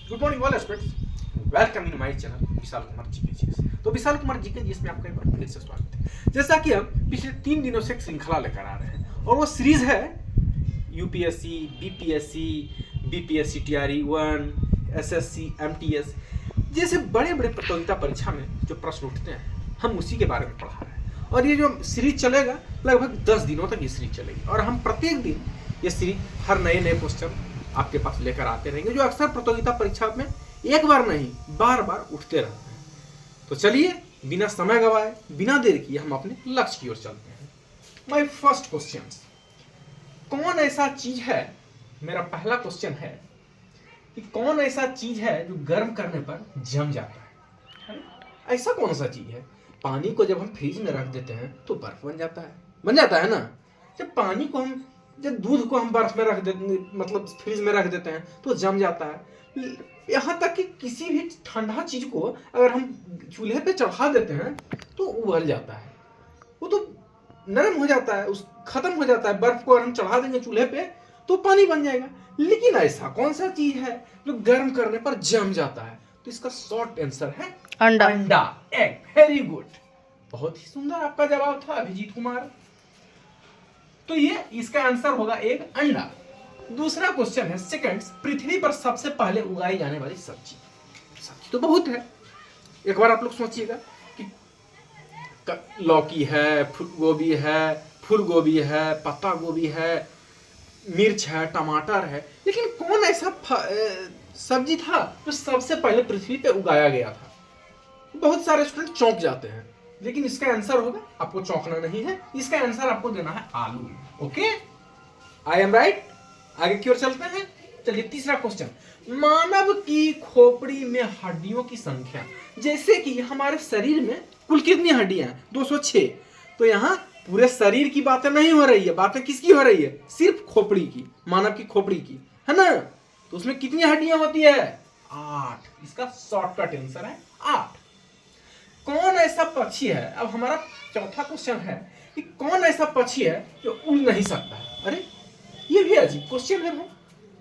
Good morning all students, welcome in my channel Vishal Kumar GK. तो Vishal Kumar GK इसमें आपका एक बार फिर से स्वागत है। जैसा कि हम पिछले 3 दिनों से एक श्रृंखला लेकर आ रहे हैं और वो सीरीज है UPSC, BPSC, BPSC TRE 1, SSC, MTS जैसे बड़े बड़े प्रतियोगिता परीक्षा में जो प्रश्न उठते हैं हम उसी के बारे में पढ़ा रहे हैं। और ये जो सीरीज चलेगा लगभग 10 दिनों तक ये सीरीज चलेगी और हम प्रत्येक दिन ये सीरीज हर नए क्वेश्चन आपके पास लेकर आते रहेंगे जो अक्सर प्रतियोगिता परीक्षा में एक बार नहीं बार बार उठते रहते हैं। तो चलिए बिना समय गवाए बिना देर किए हम अपने लक्ष्य की ओर चलते हैं। माय फर्स्ट क्वेश्चन, कौन ऐसा चीज है, मेरा पहला क्वेश्चन है कि कौन ऐसा चीज है जो गर्म करने पर जम जाता है? ऐसा कौन सा चीज है? पानी को जब हम फ्रिज में रख देते हैं तो बर्फ बन जाता है ना। जब दूध को हम बर्फ में रख देते, मतलब फ्रिज में रख देते हैं तो जम जाता है। यहाँ तक कि किसी भी ठंडा चीज को अगर हम चूल्हे पे चढ़ा देते हैं तो उबल जाता है, वो तो नरम हो जाता है, उस खत्म हो जाता है। बर्फ को अगर हम चढ़ा देंगे चूल्हे पे तो पानी बन जाएगा। लेकिन ऐसा कौन सा चीज है जो गर्म करने पर जम जाता है? तो इसका शॉर्ट आंसर है अंडा, एग। वेरी गुड, बहुत ही सुंदर आपका जवाब था अभिजीत कुमार। तो ये इसका आंसर होगा एक अंडा। दूसरा क्वेश्चन है सेकंड, पृथ्वी पर सबसे पहले उगाई जाने वाली सब्जी तो बहुत है। एक बार आप लोग सोचिएगा कि लौकी है, गोभी है, फूल गोभी है, पत्ता गोभी है, मिर्च है, टमाटर है, लेकिन कौन ऐसा सब्जी था जो सबसे पहले पृथ्वी पे उगाया गया था? बहुत सारे स्टूडेंट चौंक जाते हैं, लेकिन इसका आंसर होगा, आपको चौंकना नहीं है, इसका आंसर आपको देना है आलू। Okay, I am right. आगे की ओर चलते हैं। चलिए तीसरा क्वेश्चन, मानव की खोपड़ी में हड्डियों की संख्या, जैसे कि हमारे शरीर में कुल कितनी हड्डियां हैं? 206। तो यहाँ पूरे शरीर की बातें नहीं हो रही है, बातें किसकी हो रही है? सिर्फ खोपड़ी की, मानव की खोपड़ी की, है ना। तो उसमें कितनी हड्डियां होती है? 8। इसका शॉर्टकट आंसर है 8। कौन ऐसा पक्षी है, अब हमारा चौथा क्वेश्चन है कि कौन ऐसा पक्षी है जो उड़ नहीं सकता है? अरे ये भी अजीब क्वेश्चन है भाई,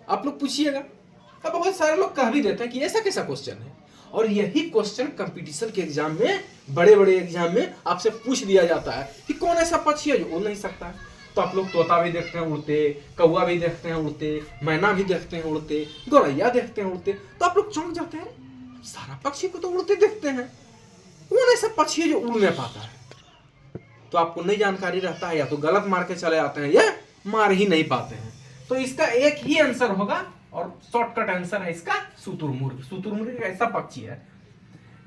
आप लोग पूछिएगा। अब बहुत सारे लोग कह भी देते हैं कि ऐसा कैसा क्वेश्चन है, और यही क्वेश्चन कंपटीशन के एग्जाम में, बड़े बड़े एग्जाम में आपसे पूछ दिया जाता है कि कौन ऐसा पक्षी है जो उड़ नहीं सकता है। तो आप लोग तोता भी देखते हैं उड़ते, कौवा भी देखते हैं उड़ते, मैना भी देखते हैं उड़ते, गौरैया देखते हैं उड़ते, तो आप लोग चौंक जाते हैं, सारा पक्षी को तो उड़ते देखते हैं, कौन ऐसा पक्षी है जो उड़ नहीं पाता है? तो आपको नहीं जानकारी रहता है, या तो गलत मार के चले आते हैं या मार ही नहीं पाते हैं। तो इसका एक ही आंसर होगा और शॉर्टकट आंसर है इसका शुतुरमुर्ग। शुतुरमुर्ग एक ऐसा पक्षी है,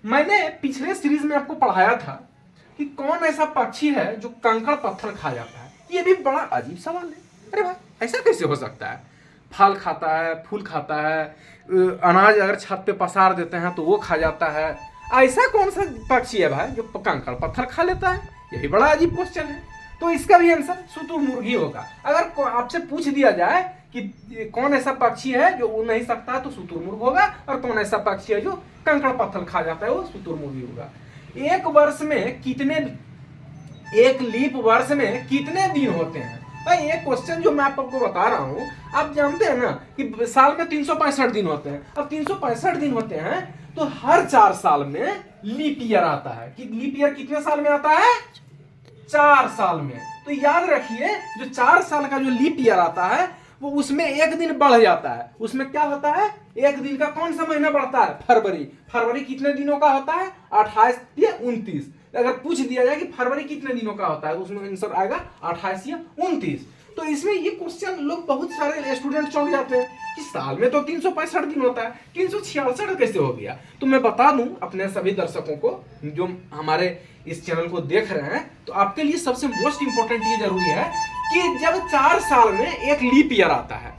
मैंने पिछले सीरीज में आपको पढ़ाया था कि कौन ऐसा पक्षी है जो कंकड़ पत्थर खा जाता है। ये भी बड़ा अजीब सवाल है। अरे भाई ऐसा कैसे हो सकता है? फल खाता है, फूल खाता है, अनाज अगर छत पे पसार देते हैं तो वो खा जाता है। ऐसा कौन सा पक्षी है भाई जो कंकड़ पत्थर खा लेता है? यही बड़ा अजीब क्वेश्चन है। तो इसका भी आंसर शुतुरमुर्ग ही होगा। अगर आपसे पूछ दिया जाए कि कौन ऐसा पक्षी है जो उड़ नहीं सकता तो शुतुरमुर्ग होगा, और कौन ऐसा पक्षी है जो कंकड़ पत्थर खा जाता है वो शुतुरमुर्ग ही होगा। एक लीप वर्ष में कितने दिन होते हैं? भाई ये क्वेश्चन जो मैं आपको बता रहा हूँ, आप जानते हैं ना कि साल में 365 दिन होते हैं। अब 365 दिन होते हैं तो हर 4 साल में लीप ईयर आता है। कि लीप ईयर कितने साल में आता है? 4 साल में। तो याद रखिए, जो 4 साल का जो लीप ईयर आता है वो उसमें एक दिन बढ़ जाता है। उसमें क्या होता है? एक दिन का कौन सा महीना बढ़ता है? फरवरी। फरवरी कितने दिनों का होता है? 28 या 29। अगर पूछ दिया जाए कि फरवरी कितने दिनों का होता है तो उसमें आंसर आएगा 28 या 29। तो इसमें ये क्वेश्चन लोग बहुत सारे स्टूडेंट चौंक जाते हैं कि साल में तो 365 दिन होता है, 366 कैसे हो गया? तो मैं बता दूं अपने सभी दर्शकों को जो हमारे इस चैनल को देख रहे हैं, तो आपके लिए सबसे मोस्ट इंपॉर्टेंट ये जरूरी है कि जब 4 साल में एक लीप ईयर आता है,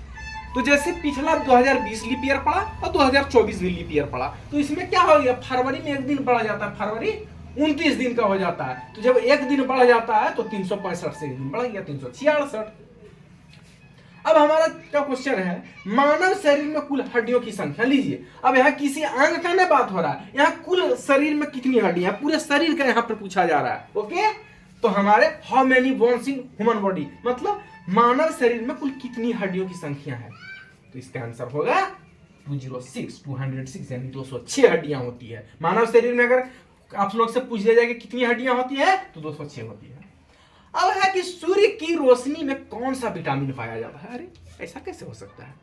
तो जैसे पिछला 2020 लीप ईयर पड़ा और 2024 भी लीप ईयर पड़ा, तो इसमें क्या हो गया? फरवरी में एक दिन बढ़ जाता है, फरवरी 29 दिन का हो जाता है। तो जब एक दिन बढ़ जाता है तो 365 से एक दिन बढ़ गया 366। अब हमारा क्या क्वेश्चन है, मानव शरीर में कुल हड्डियों की संख्या। लीजिए, अब यहाँ किसी अंग का ना बात हो रहा है, यहाँ कुल शरीर में कितनी हड्डियां, पूरे शरीर का यहाँ पर पूछा जा रहा है। ओके, तो हमारे how many bones in human body, मतलब मानव शरीर में कुल कितनी हड्डियों की संख्या है? तो इसका आंसर होगा 206 यानी 206 हड्डियां होती है। मानव शरीर में अगर आप लोग से पूछ लिया जाए कि कितनी हड्डियां होती है तो 206 होती है। अब है कि सूर्य की रोशनी में कौन सा विटामिन पाया जाता है? अरे ऐसा कैसे हो सकता है?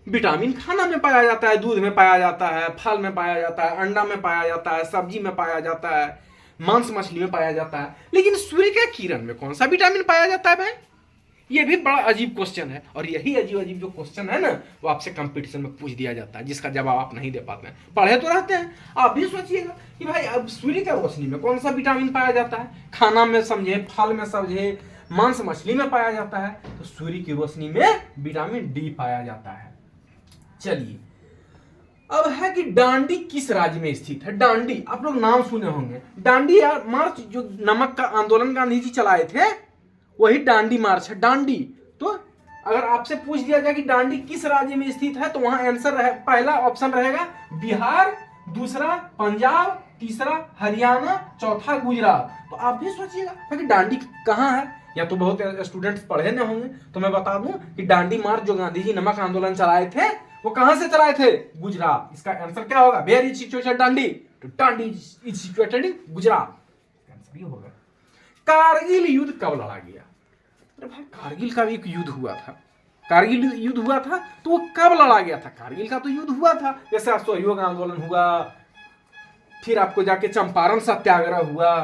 विटामिन खाना में पाया जाता है, दूध में पाया जाता है, फल में पाया जाता है, अंडा में पाया जाता है, सब्जी में पाया जाता है, मांस मछली में पाया जाता है, लेकिन सूर्य के किरण में कौन सा विटामिन पाया जाता है भाई? ये भी बड़ा अजीब क्वेश्चन है, और यही अजीब अजीब जो क्वेश्चन है ना वो आपसे कंपटीशन में पूछ दिया जाता है, जिसका जवाब आप नहीं दे पाते हैं। पढ़े तो रहते हैं, आप भी सोचिएगा कि भाई अब सूर्य की रोशनी में कौन सा विटामिन पाया जाता है? खाना में समझे, फल में समझे, मांस मछली में पाया जाता है, तो सूर्य की रोशनी में विटामिन डी पाया जाता है। चलिए, अब है कि डांडी किस राज्य में स्थित है? डांडी आप लोग नाम सुने होंगे। डांडी मार्च जो नमक का आंदोलन गांधी जी चलाए थे वही डांडी मार्च है। डांडी, तो अगर आपसे पूछ दिया जाए कि डांडी किस राज्य में स्थित है तो वहां आंसर पहला ऑप्शन रहेगा बिहार, दूसरा पंजाब, तीसरा हरियाणा, चौथा गुजरात। तो आप भी सोचिएगा कि डांडी कहाँ है। या तो बहुत स्टूडेंट्स पढ़े न होंगे, तो मैं बता दूं कि डांडी मार्च जो गांधी जी नमक आंदोलन चलाए थे वो कहां से चलाए थे? गुजरात। इसका आंसर क्या होगा? Where is situated Dandi? तो Dandi is situated in Gujarat. Answer ये होगा। कारगिल युद्ध कब लड़ा गया? अरे भाई, कारगिल का भी एक युद्ध हुआ था। कारगिल युद्ध हुआ था तो वो कब लड़ा गया था? कारगिल का तो युद्ध हुआ था, जैसे असहयोग आंदोलन हुआ, फिर आपको जाके चंपारण सत्याग्रह हुआ,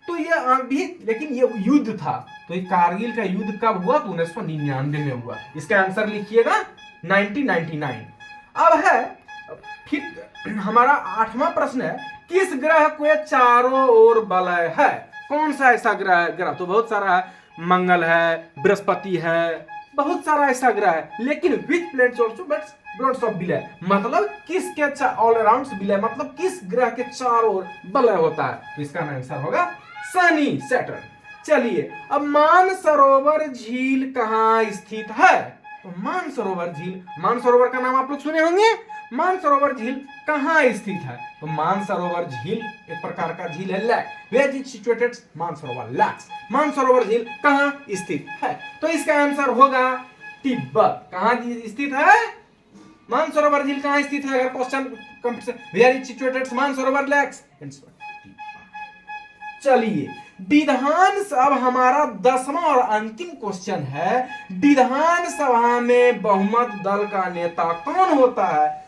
तो ये अभी, लेकिन ये युद्ध था। तो ये कारगिल का युद्ध कब हुआ? तो 1999 में हुआ। इसका आंसर लिखिएगा 1999। अब है फिर हमारा 8वां प्रश्न है, किस ग्रह को चारों ओर वलय है? कौन सा ऐसा ग्रह है? ग्रह तो बहुत सारा है, मंगल है, बृहस्पति है, बहुत सारा ऐसा ग्रह है, लेकिन विच प्लैनेट्स आल्सो ब्लॉट्स ऑफ विलय, मतलब किसके ऑल अराउंड विलय, मतलब किस ग्रह के चारों ओर वलय होता है? तो इसका आंसर होगा शनि, सैटर्न। चलिए, अब मानसरोवर झील कहाँ स्थित है? तो मानसरोवर झील, मानसरोवर का नाम आप लोग सुने होंगे। मानसरोवर झील कहाँ स्थित है? तो मानसरोवर झील एक प्रकार का झील है, lake. Where is situated? Mansarovar lakes. Mansarovar झील कहाँ स्थित है? तो इसका आंसर होगा तिब्बत। कहाँ स्थित है मानसरोवर झील? कहाँ स्थित है? अगर question competition, where is situated Mansarovar lakes? चलिए, विधानसभा हमारा 10वां और अंतिम क्वेश्चन है। विधानसभा में बहुमत दल का नेता कौन होता है?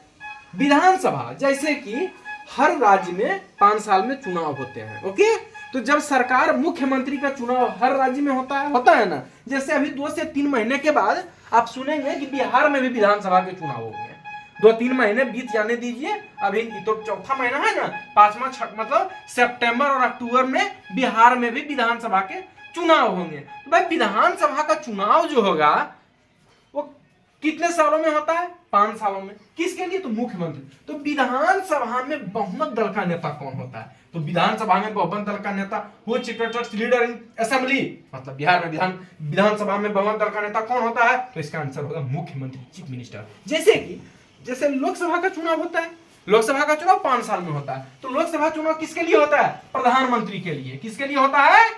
विधानसभा, जैसे कि हर राज्य में 5 साल में चुनाव होते हैं, ओके? तो जब सरकार, मुख्यमंत्री का चुनाव हर राज्य में होता है ना। जैसे अभी 2 से 3 महीने के बाद आप सुनेंगे कि बिहार में भी विधानसभा के चुनाव होंगे। 2-3 महीने बीत जाने दीजिए, अभी तो 4था महीना है ना, 5वां मतलब सितंबर और अक्टूबर में बिहार में भी विधानसभा के चुनाव होंगे। तो भाई, विधानसभा का चुनाव जो होगा वो कितने सालों में होता है? 5 सालों में। किसके लिए? तो मुख्यमंत्री। तो विधानसभा में बहुमत दल का नेता कौन होता है? तो विधानसभा में बहुमत दल का नेता who situated leader in assembly, मतलब बिहार में विधानसभा में बहुमत दल का नेता कौन होता है? तो इसका आंसर होगा मुख्यमंत्री, चीफ मिनिस्टर। जैसे लोकसभा का चुनाव होता है, लोकसभा का चुनाव 5 साल में होता है, तो लोकसभा चुनाव किसके लिए होता है? प्रधानमंत्री के लिए। किसके लिए होता है?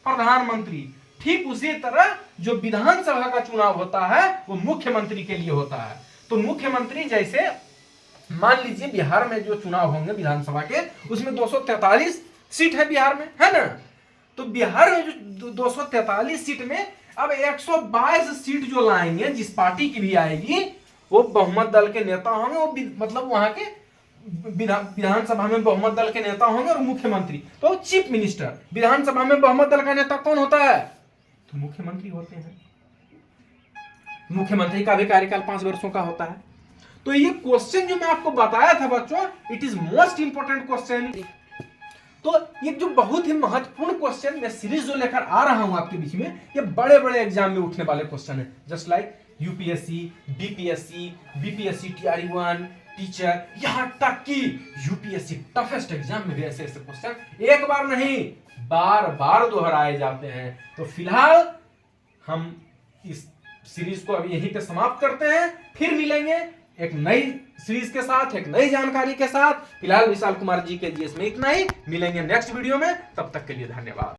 प्रधानमंत्री। ठीक उसी तरह जो विधानसभा का चुनाव होता है वो मुख्यमंत्री के लिए होता है। तो मुख्यमंत्री, जैसे मान लीजिए बिहार में जो चुनाव होंगे विधानसभा के, उसमें 243 सीट है बिहार में, है ना? तो बिहार में जो 243 सीट में अब 122 सीट जो लाएंगे, जिस पार्टी की भी आएगी, वो बहुमत दल के नेता होंगे। वो मतलब वहां के विधानसभा में बहुमत दल के नेता होंगे और मुख्यमंत्री, तो चीफ मिनिस्टर। विधानसभा में बहुमत दल का नेता कौन होता है? तो मुख्यमंत्री होते हैं। मुख्यमंत्री का भी कार्यकाल 5 वर्षों का होता है। तो ये क्वेश्चन जो मैं आपको बताया था बच्चों, it is most important question. तो ये जो बहुत ही महत्वपूर्ण क्वेश्चन मैं सीरीज जो लेकर आ रहा हूं आपके बीच में, ये बड़े बड़े एग्जाम में उठने वाले क्वेश्चन है। Just like UPSC, BPSC, BPSC TRE1, teacher, यहां तक कि यूपीएससी टफेस्ट एग्जाम में भी ऐसे ऐसे क्वेश्चन एक बार नहीं बार बार दोहराए जाते हैं। तो फिलहाल हम इस सीरीज को अभी यहीं पे समाप्त करते हैं, फिर मिलेंगे एक नई सीरीज के साथ, एक नई जानकारी के साथ। फिलहाल विशाल कुमार जी के जीएस में इतना ही, मिलेंगे नेक्स्ट वीडियो में, तब तक के लिए धन्यवाद।